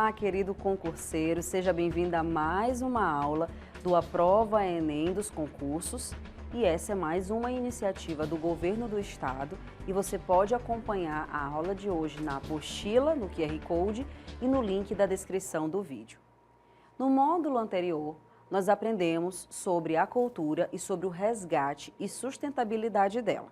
Olá, querido concurseiro, seja bem-vindo a mais uma aula do Aprova Enem dos concursos. E essa é mais uma iniciativa do Governo do Estado e você pode acompanhar a aula de hoje na apostila, no QR Code e no link da descrição do vídeo. No módulo anterior, nós aprendemos sobre a cultura e sobre o resgate e sustentabilidade dela.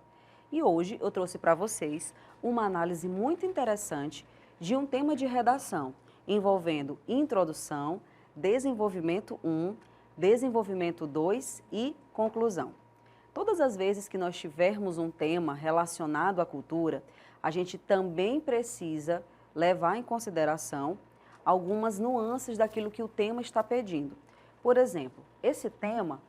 E hoje eu trouxe para vocês uma análise muito interessante de um tema de redação envolvendo introdução, desenvolvimento 1, desenvolvimento 2 e conclusão. Todas as vezes que nós tivermos um tema relacionado à cultura, a gente também precisa levar em consideração algumas nuances daquilo que o tema está pedindo. Por exemplo, esse tema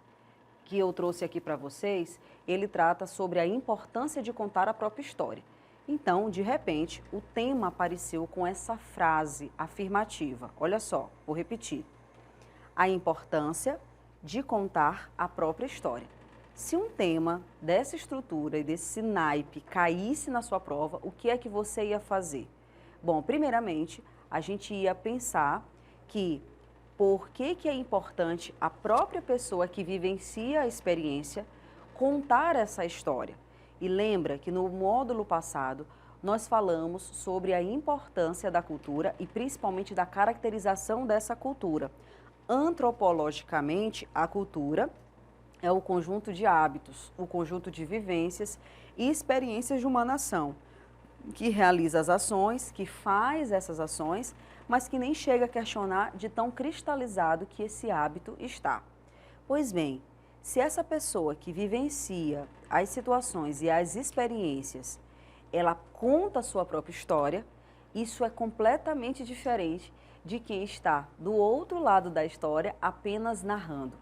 que eu trouxe aqui para vocês, ele trata sobre a importância de contar a própria história. Então, de repente, o tema apareceu com essa frase afirmativa. Olha só, vou repetir. A importância de contar a própria história. Se um tema dessa estrutura e desse naipe caísse na sua prova, o que é que você ia fazer? Bom, primeiramente, a gente ia pensar que por que é importante a própria pessoa que vivencia a experiência contar essa história. E lembra que no módulo passado nós falamos sobre a importância da cultura e principalmente da caracterização dessa cultura. Antropologicamente, a cultura é o conjunto de hábitos, o conjunto de vivências e experiências de uma nação, que realiza as ações, que faz essas ações, mas que nem chega a questionar de tão cristalizado que esse hábito está. Pois bem, se essa pessoa que vivencia as situações e as experiências, ela conta a sua própria história, isso é completamente diferente de quem está do outro lado da história apenas narrando.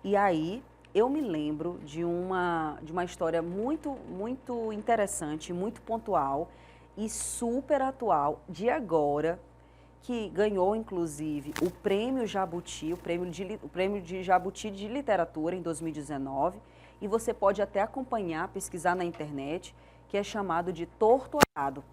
E aí eu me lembro de uma história muito interessante, muito pontual e super atual de agora, que ganhou inclusive o Prêmio Jabuti, o Prêmio de Jabuti de Literatura em 2019, e você pode até acompanhar, pesquisar na internet, que é chamado de Torturado.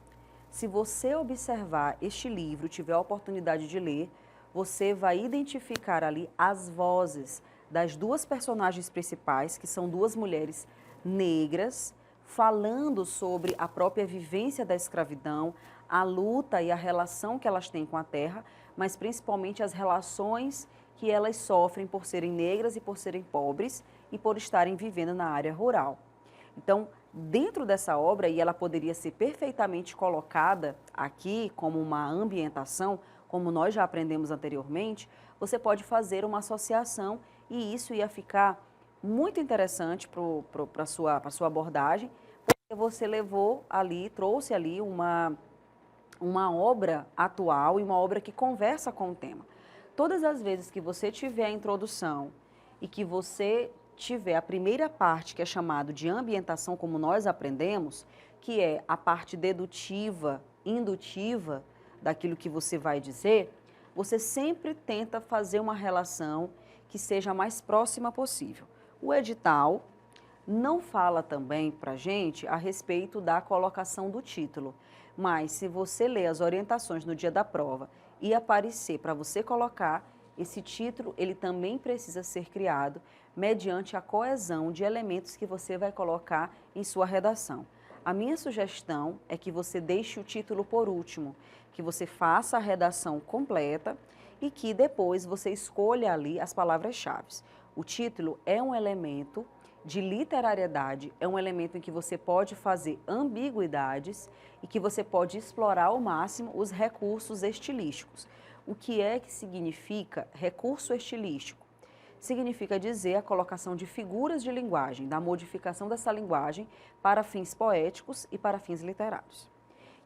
Se você observar este livro, tiver a oportunidade de ler, você vai identificar ali as vozes das duas personagens principais, que são duas mulheres negras, falando sobre a própria vivência da escravidão, a luta e a relação que elas têm com a terra, mas principalmente as relações que elas sofrem por serem negras e por serem pobres e por estarem vivendo na área rural. Então, dentro dessa obra, e ela poderia ser perfeitamente colocada aqui como uma ambientação, como nós já aprendemos anteriormente, você pode fazer uma associação e isso ia ficar muito interessante para a sua abordagem, porque você levou ali, trouxe ali uma obra atual e uma obra que conversa com o tema. Todas as vezes que você tiver a introdução e que você tiver a primeira parte, que é chamado de ambientação, como nós aprendemos, que é a parte dedutiva, indutiva daquilo que você vai dizer, você sempre tenta fazer uma relação que seja a mais próxima possível. O edital não fala também para a gente a respeito da colocação do título, mas se você ler as orientações no dia da prova e aparecer para você colocar, esse título ele também precisa ser criado mediante a coesão de elementos que você vai colocar em sua redação. A minha sugestão é que você deixe o título por último, que você faça a redação completa e que depois você escolha ali as palavras-chave. O título é um elemento de literariedade, é um elemento em que você pode fazer ambiguidades e que você pode explorar ao máximo os recursos estilísticos. O que é que significa recurso estilístico? Significa dizer a colocação de figuras de linguagem, da modificação dessa linguagem para fins poéticos e para fins literários.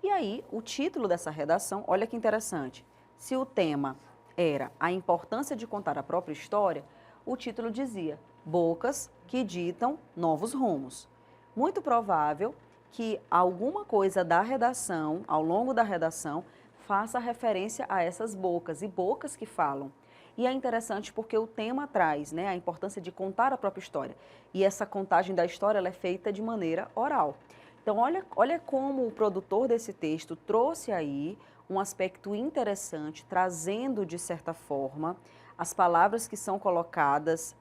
E aí, o título dessa redação, olha que interessante, se o tema era a importância de contar a própria história, o título dizia Bocas que ditam novos rumos. Muito provável que alguma coisa da redação, ao longo da redação, faça referência a essas bocas e bocas que falam. E é interessante porque o tema traz, né, a importância de contar a própria história. E essa contagem da história ela é feita de maneira oral. Então, olha como o produtor desse texto trouxe aí um aspecto interessante, trazendo, de certa forma, as palavras que são colocadas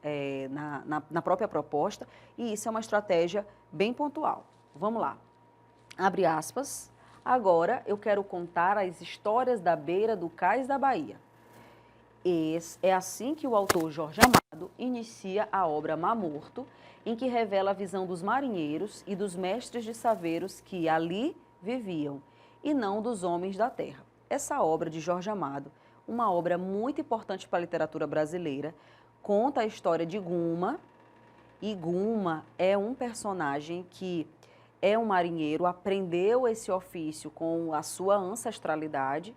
na própria proposta, e isso é uma estratégia bem pontual. Vamos lá. Abre aspas. Agora eu quero contar as histórias da beira do cais da Bahia. É assim que o autor Jorge Amado inicia a obra Mar Morto, em que revela a visão dos marinheiros e dos mestres de saveiros que ali viviam, e não dos homens da terra. Essa obra de Jorge Amado, uma obra muito importante para a literatura brasileira, conta a história de Guma, e Guma é um personagem que é um marinheiro, aprendeu esse ofício com a sua ancestralidade,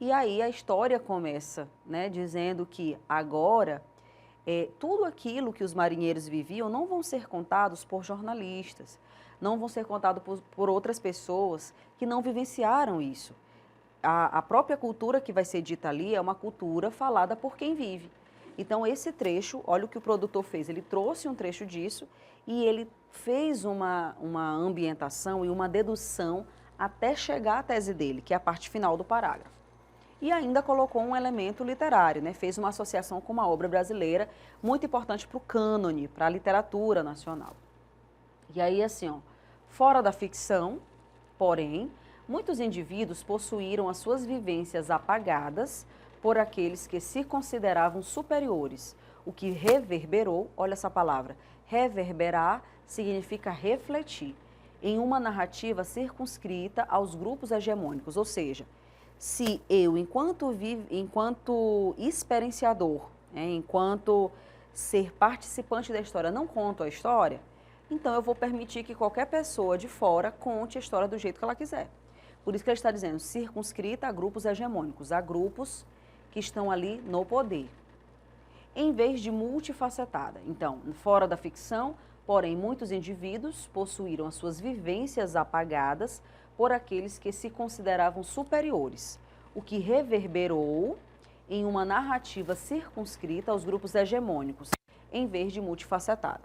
e aí a história começa, né, dizendo que agora tudo aquilo que os marinheiros viviam não vão ser contados por jornalistas, não vão ser contados por outras pessoas que não vivenciaram isso. A própria cultura que vai ser dita ali é uma cultura falada por quem vive. Então, esse trecho, olha o que o produtor fez, ele trouxe um trecho disso e ele fez uma ambientação e uma dedução até chegar à tese dele, que é a parte final do parágrafo. E ainda colocou um elemento literário, né? Fez uma associação com uma obra brasileira muito importante para o cânone, para a literatura nacional. E aí, assim, ó, fora da ficção, porém, muitos indivíduos possuíram as suas vivências apagadas por aqueles que se consideravam superiores, o que reverberou, olha essa palavra, reverberar significa refletir, em uma narrativa circunscrita aos grupos hegemônicos, ou seja, se eu, enquanto experienciador, enquanto ser participante da história, não conto a história, então eu vou permitir que qualquer pessoa de fora conte a história do jeito que ela quiser. Por isso que ele está dizendo circunscrita a grupos hegemônicos, a grupos que estão ali no poder, em vez de multifacetada. Então, fora da ficção, porém, muitos indivíduos possuíram as suas vivências apagadas por aqueles que se consideravam superiores, o que reverberou em uma narrativa circunscrita aos grupos hegemônicos, em vez de multifacetada.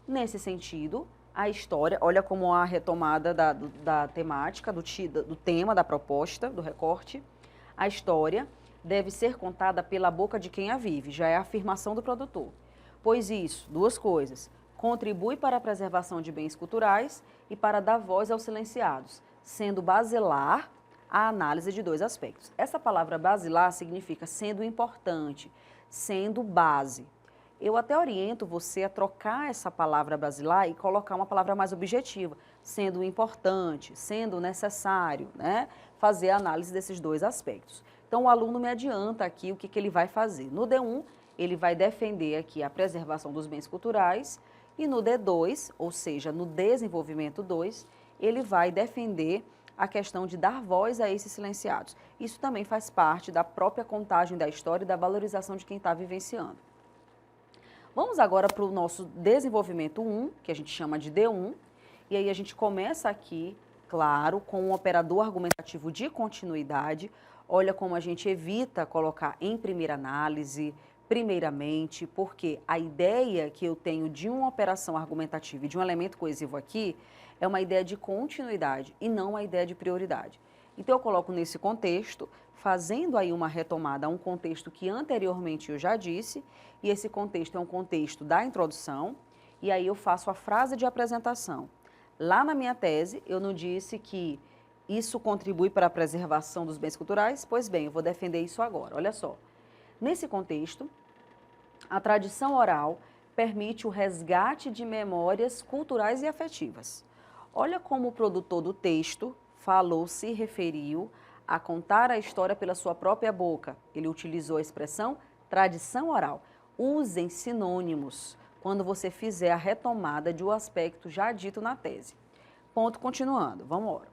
Nesse sentido, a história, olha como a retomada da temática, do tema da proposta, do recorte, a história deve ser contada pela boca de quem a vive, já é a afirmação do produtor. Pois isso, duas coisas, contribui para a preservação de bens culturais e para dar voz aos silenciados, sendo basilar a análise de dois aspectos. Essa palavra basilar significa sendo importante, sendo base. Eu até oriento você a trocar essa palavra basilar e colocar uma palavra mais objetiva, sendo importante, sendo necessário, né? Fazer a análise desses dois aspectos. Então, o aluno me adianta aqui o que ele vai fazer. No D1, ele vai defender aqui a preservação dos bens culturais e no D2, ou seja, no desenvolvimento 2, ele vai defender a questão de dar voz a esses silenciados. Isso também faz parte da própria contagem da história e da valorização de quem está vivenciando. Vamos agora para o nosso desenvolvimento 1, que a gente chama de D1, e aí a gente começa aqui, claro, com um operador argumentativo de continuidade. Olha como a gente evita colocar em primeira análise, primeiramente, porque a ideia que eu tenho de uma operação argumentativa e de um elemento coesivo aqui é uma ideia de continuidade e não uma ideia de prioridade. Então, eu coloco nesse contexto, fazendo aí uma retomada a um contexto que anteriormente eu já disse, e esse contexto é um contexto da introdução, e aí eu faço a frase de apresentação. Lá na minha tese, eu não disse que isso contribui para a preservação dos bens culturais? Pois bem, eu vou defender isso agora. Olha só. Nesse contexto, a tradição oral permite o resgate de memórias culturais e afetivas. Olha como o produtor do texto falou, se referiu a contar a história pela sua própria boca. Ele utilizou a expressão tradição oral. Usem sinônimos quando você fizer a retomada de um aspecto já dito na tese. Ponto continuando, vamos embora.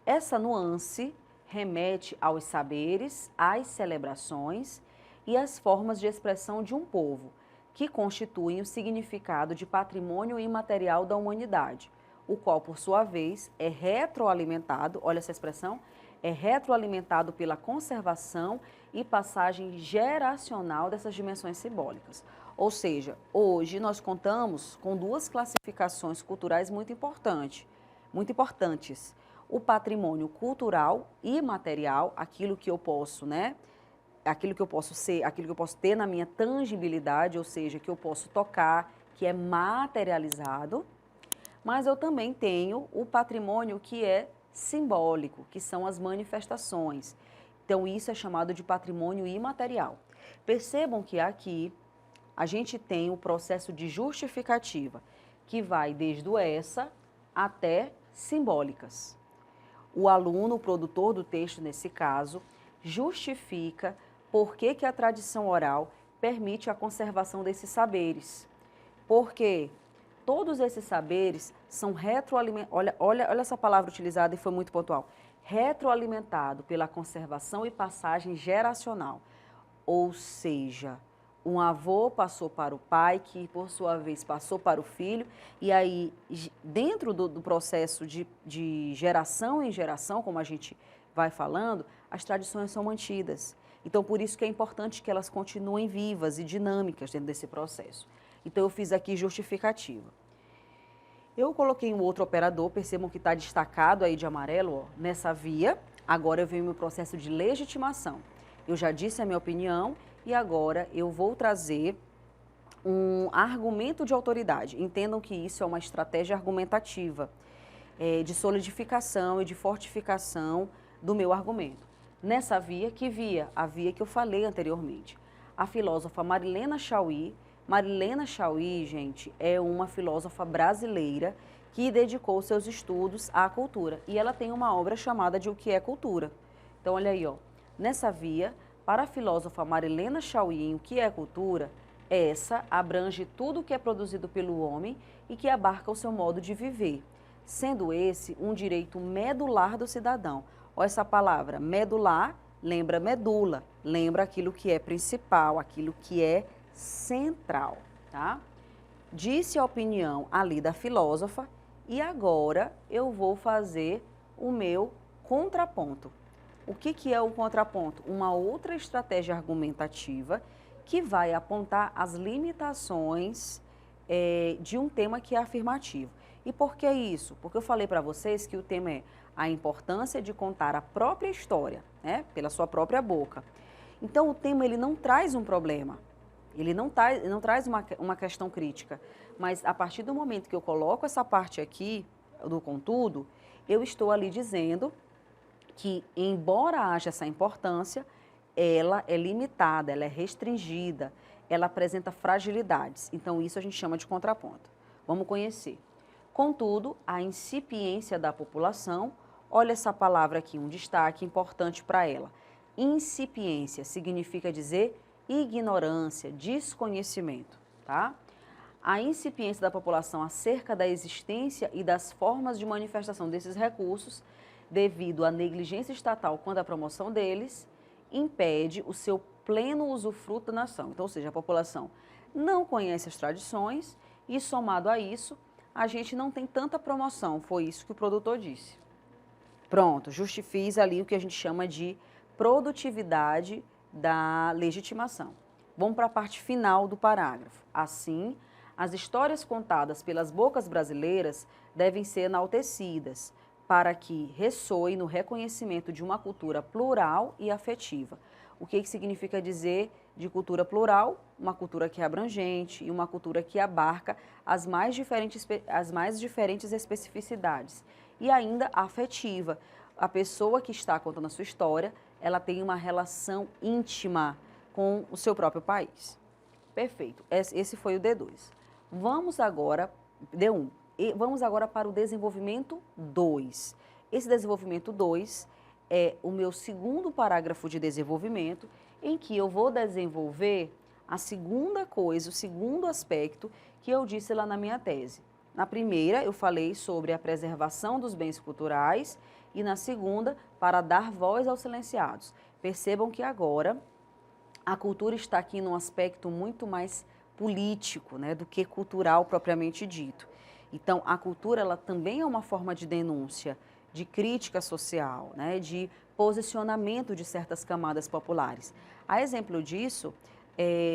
Essa nuance remete aos saberes, às celebrações e às formas de expressão de um povo, que constituem o significado de patrimônio imaterial da humanidade, o qual, por sua vez, é retroalimentado, olha essa expressão, é retroalimentado pela conservação e passagem geracional dessas dimensões simbólicas. Ou seja, hoje nós contamos com duas classificações culturais muito importantes. o patrimônio cultural e material, aquilo que eu posso, né? Aquilo que eu posso ser, aquilo que eu posso ter na minha tangibilidade, ou seja, que eu posso tocar, que é materializado, mas eu também tenho o patrimônio que é simbólico, que são as manifestações. Então, isso é chamado de patrimônio imaterial. Percebam que aqui a gente tem o processo de justificativa, que vai desde o essa até simbólicas. O aluno, o produtor do texto, nesse caso, justifica por que a tradição oral permite a conservação desses saberes. Porque todos esses saberes são retroalimentados, olha essa palavra utilizada e foi muito pontual, retroalimentado pela conservação e passagem geracional. Ou seja, um avô passou para o pai, que por sua vez passou para o filho, e aí dentro do processo de geração em geração, como a gente vai falando, as tradições são mantidas. Então, por isso que é importante que elas continuem vivas e dinâmicas dentro desse processo. Então, eu fiz aqui justificativa. Eu coloquei um outro operador, percebam que está destacado aí de amarelo, ó, nessa via. Agora eu venho meu processo de legitimação. Eu já disse a minha opinião e agora eu vou trazer um argumento de autoridade. Entendam que isso é uma estratégia argumentativa, de solidificação e de fortificação do meu argumento. Nessa via, que via? A via que eu falei anteriormente. A filósofa Marilena Chaui. Marilena Chaui, gente, é uma filósofa brasileira que dedicou seus estudos à cultura. E ela tem uma obra chamada de O que é Cultura. Então, olha aí, ó. Nessa via, para a filósofa Marilena Chaui, o que é cultura? Essa abrange tudo o que é produzido pelo homem e que abarca o seu modo de viver, sendo esse um direito medular do cidadão. Olha essa palavra, medular, lembra medula, lembra aquilo que é principal, aquilo que é central, tá? Disse a opinião ali da filósofa e agora eu vou fazer o meu contraponto. O que é o contraponto? Uma outra estratégia argumentativa que vai apontar as limitações de um tema que é afirmativo. E por que isso? Porque eu falei para vocês que o tema é a importância de contar a própria história, né, pela sua própria boca. Então, o tema ele não traz um problema, ele não traz uma questão crítica, mas a partir do momento que eu coloco essa parte aqui do contudo, eu estou ali dizendo que, embora haja essa importância, ela é limitada, ela é restringida, ela apresenta fragilidades. Então, isso a gente chama de contraponto. Vamos conhecer. Contudo, a incipiência da população, olha essa palavra aqui, um destaque importante para ela. Incipiência significa dizer ignorância, desconhecimento, tá? A incipiência da população acerca da existência e das formas de manifestação desses recursos, devido à negligência estatal quanto à promoção deles, impede o seu pleno usufruto da nação. Então, ou seja, a população não conhece as tradições e, somado a isso, a gente não tem tanta promoção. Foi isso que o produtor disse. Pronto, justifiz ali o que a gente chama de produtividade da legitimação. Vamos para a parte final do parágrafo. Assim, as histórias contadas pelas bocas brasileiras devem ser enaltecidas para que ressoe no reconhecimento de uma cultura plural e afetiva. O que significa dizer de cultura plural? Uma cultura que é abrangente e uma cultura que abarca as mais diferentes especificidades. E ainda afetiva. A pessoa que está contando a sua história, ela tem uma relação íntima com o seu próprio país. Perfeito. Esse foi o D2. Vamos agora, D1. Vamos agora para o desenvolvimento 2. Esse desenvolvimento 2 é o meu segundo parágrafo de desenvolvimento, em que eu vou desenvolver a segunda coisa, o segundo aspecto que eu disse lá na minha tese. Na primeira, eu falei sobre a preservação dos bens culturais e na segunda, para dar voz aos silenciados. Percebam que agora a cultura está aqui num aspecto muito mais político, né, do que cultural propriamente dito. Então, a cultura ela também é uma forma de denúncia, de crítica social, né, de posicionamento de certas camadas populares. A exemplo disso,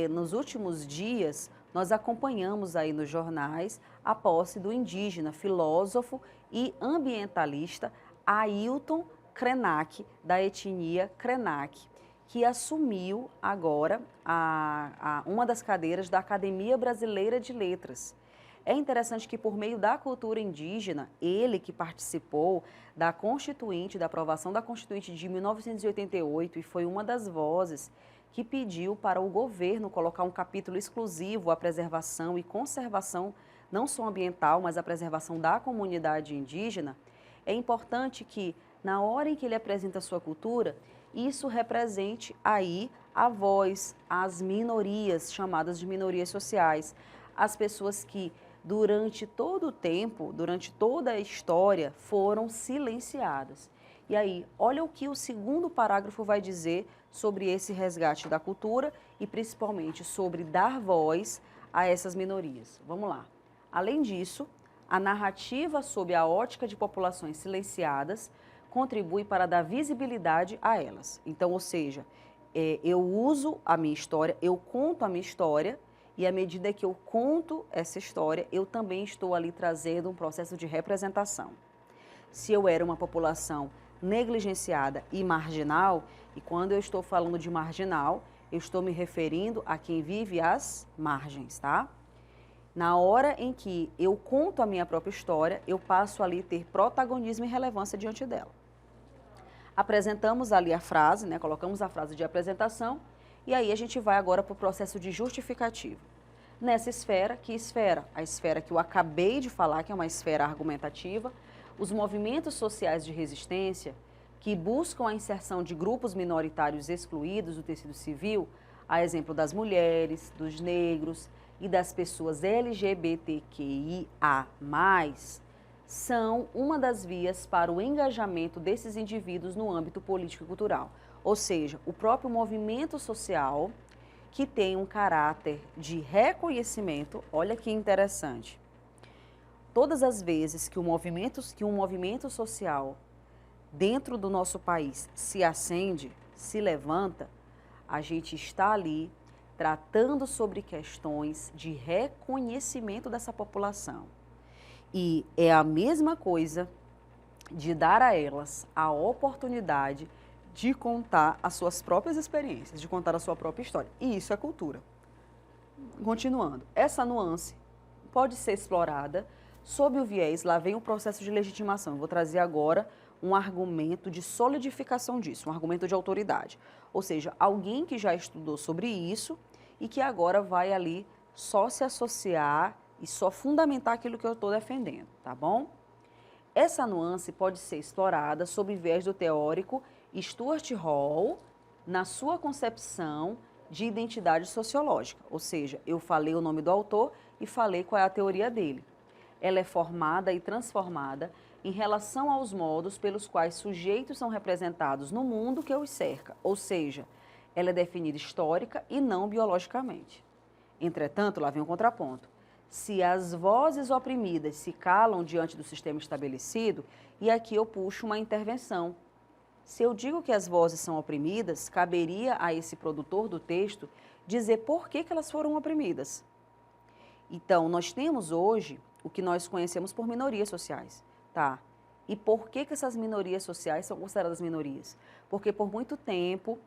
nos últimos dias, nós acompanhamos aí nos jornais a posse do indígena, filósofo e ambientalista Ailton Krenak, da etnia Krenak, que assumiu agora uma das cadeiras da Academia Brasileira de Letras. É interessante que, por meio da cultura indígena, ele que participou da Constituinte, da aprovação da Constituinte de 1988, e foi uma das vozes que pediu para o governo colocar um capítulo exclusivo à preservação e conservação, não só ambiental, mas a preservação da comunidade indígena. É importante que, na hora em que ele apresenta a sua cultura, isso represente aí a voz, as minorias, chamadas de minorias sociais, as pessoas que durante todo o tempo, durante toda a história, foram silenciadas. E aí, olha o que o segundo parágrafo vai dizer sobre esse resgate da cultura e principalmente sobre dar voz a essas minorias. Vamos lá. Além disso, a narrativa sob a ótica de populações silenciadas contribui para dar visibilidade a elas. Então, ou seja, eu uso a minha história, eu conto a minha história, e à medida que eu conto essa história, eu também estou ali trazendo um processo de representação. Se eu era uma população negligenciada e marginal, e quando eu estou falando de marginal, eu estou me referindo a quem vive às margens, tá? Na hora em que eu conto a minha própria história, eu passo ali a ter protagonismo e relevância diante dela. Apresentamos ali a frase, né? Colocamos a frase de apresentação, e aí a gente vai agora para o processo de justificativa. Nessa esfera, que esfera? A esfera que eu acabei de falar, que é uma esfera argumentativa, os movimentos sociais de resistência, que buscam a inserção de grupos minoritários excluídos do tecido civil, a exemplo das mulheres, dos negros e das pessoas LGBTQIA+, são uma das vias para o engajamento desses indivíduos no âmbito político e cultural. Ou seja, o próprio movimento social que tem um caráter de reconhecimento, olha que interessante. Todas as vezes que um movimento social dentro do nosso país se acende, se levanta, a gente está ali tratando sobre questões de reconhecimento dessa população. E é a mesma coisa de dar a elas a oportunidade de contar as suas próprias experiências, de contar a sua própria história. E isso é cultura. Continuando, essa nuance pode ser explorada sob o viés, lá vem o processo de legitimação. Eu vou trazer agora um argumento de solidificação disso, um argumento de autoridade. Ou seja, alguém que já estudou sobre isso e que agora vai ali só se associar e só fundamentar aquilo que eu estou defendendo, tá bom? Essa nuance pode ser explorada sob o viés do teórico Stuart Hall, na sua concepção de identidade sociológica. Ou seja, eu falei o nome do autor e falei qual é a teoria dele. Ela é formada e transformada em relação aos modos pelos quais sujeitos são representados no mundo que os cerca. Ou seja, ela é definida histórica e não biologicamente. Entretanto, lá vem um contraponto. Se as vozes oprimidas se calam diante do sistema estabelecido, e aqui eu puxo uma intervenção. Se eu digo que as vozes são oprimidas, caberia a esse produtor do texto dizer por que elas foram oprimidas. Então, nós temos hoje o que nós conhecemos por minorias sociais, tá? E por que essas minorias sociais são consideradas minorias? Porque por muito tempo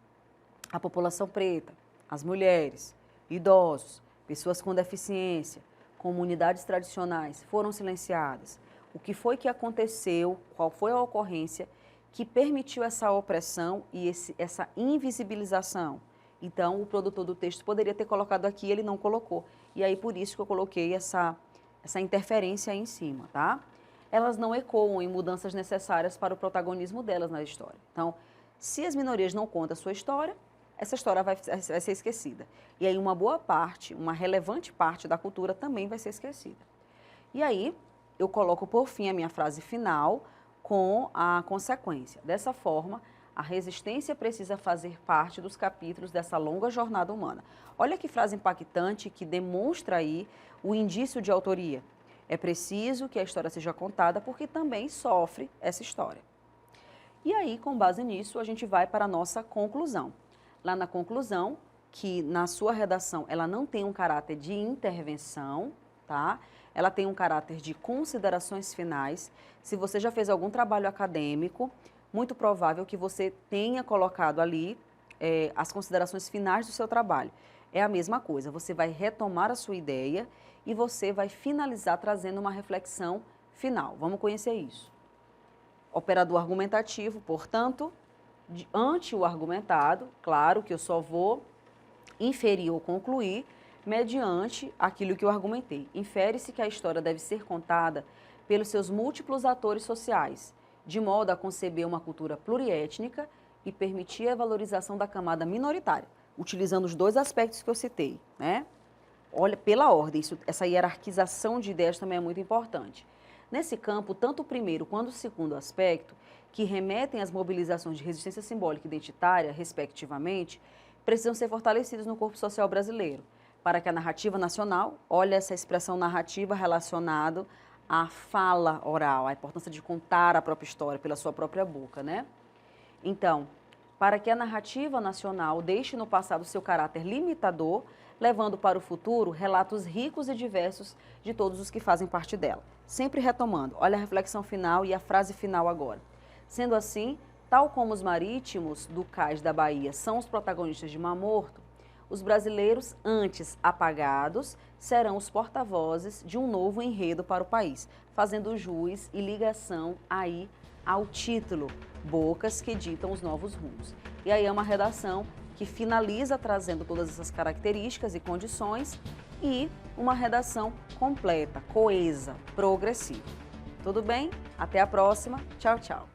a população preta, as mulheres, idosos, pessoas com deficiência, comunidades tradicionais foram silenciadas. O que foi que aconteceu? Qual foi a ocorrência que permitiu essa opressão e essa invisibilização? Então, o produtor do texto poderia ter colocado aqui, ele não colocou. E aí, por isso que eu coloquei essa interferência aí em cima, tá? Elas não ecoam em mudanças necessárias para o protagonismo delas na história. Então, se as minorias não contam a sua história, essa história vai ser esquecida. E aí uma boa parte, uma relevante parte da cultura também vai ser esquecida. E aí eu coloco por fim a minha frase final com a consequência. Dessa forma, a resistência precisa fazer parte dos capítulos dessa longa jornada humana. Olha que frase impactante que demonstra aí o indício de autoria. É preciso que a história seja contada porque também sofre essa história. E aí, com base nisso, a gente vai para a nossa conclusão. Lá na conclusão, que na sua redação ela não tem um caráter de intervenção, tá? ela tem um caráter de considerações finais. Se você já fez algum trabalho acadêmico, muito provável que você tenha colocado ali as considerações finais do seu trabalho. É a mesma coisa, você vai retomar a sua ideia e você vai finalizar trazendo uma reflexão final. Vamos conhecer isso. Operador argumentativo, portanto, ante o argumentado, claro que eu só vou inferir ou concluir mediante aquilo que eu argumentei. Infere-se que a história deve ser contada pelos seus múltiplos atores sociais, de modo a conceber uma cultura pluriétnica e permitir a valorização da camada minoritária, utilizando os dois aspectos que eu citei, né? Olha, pela ordem, essa hierarquização de ideias também é muito importante. Nesse campo, tanto o primeiro quanto o segundo aspecto, que remetem às mobilizações de resistência simbólica e identitária, respectivamente, precisam ser fortalecidos no corpo social brasileiro, para que a narrativa nacional, olha essa expressão narrativa relacionada à fala oral, à importância de contar a própria história pela sua própria boca, né? Então, para que a narrativa nacional deixe no passado seu caráter limitador, levando para o futuro relatos ricos e diversos de todos os que fazem parte dela. Sempre retomando, olha a reflexão final e a frase final agora. Sendo assim, tal como os marítimos do cais da Bahia são os protagonistas de Mar Morto, os brasileiros, antes apagados, serão os porta-vozes de um novo enredo para o país, fazendo jus e ligação aí ao título, Bocas que ditam os novos rumos. E aí é uma redação que finaliza trazendo todas essas características e condições e uma redação completa, coesa, progressiva. Tudo bem? Até a próxima. Tchau, tchau.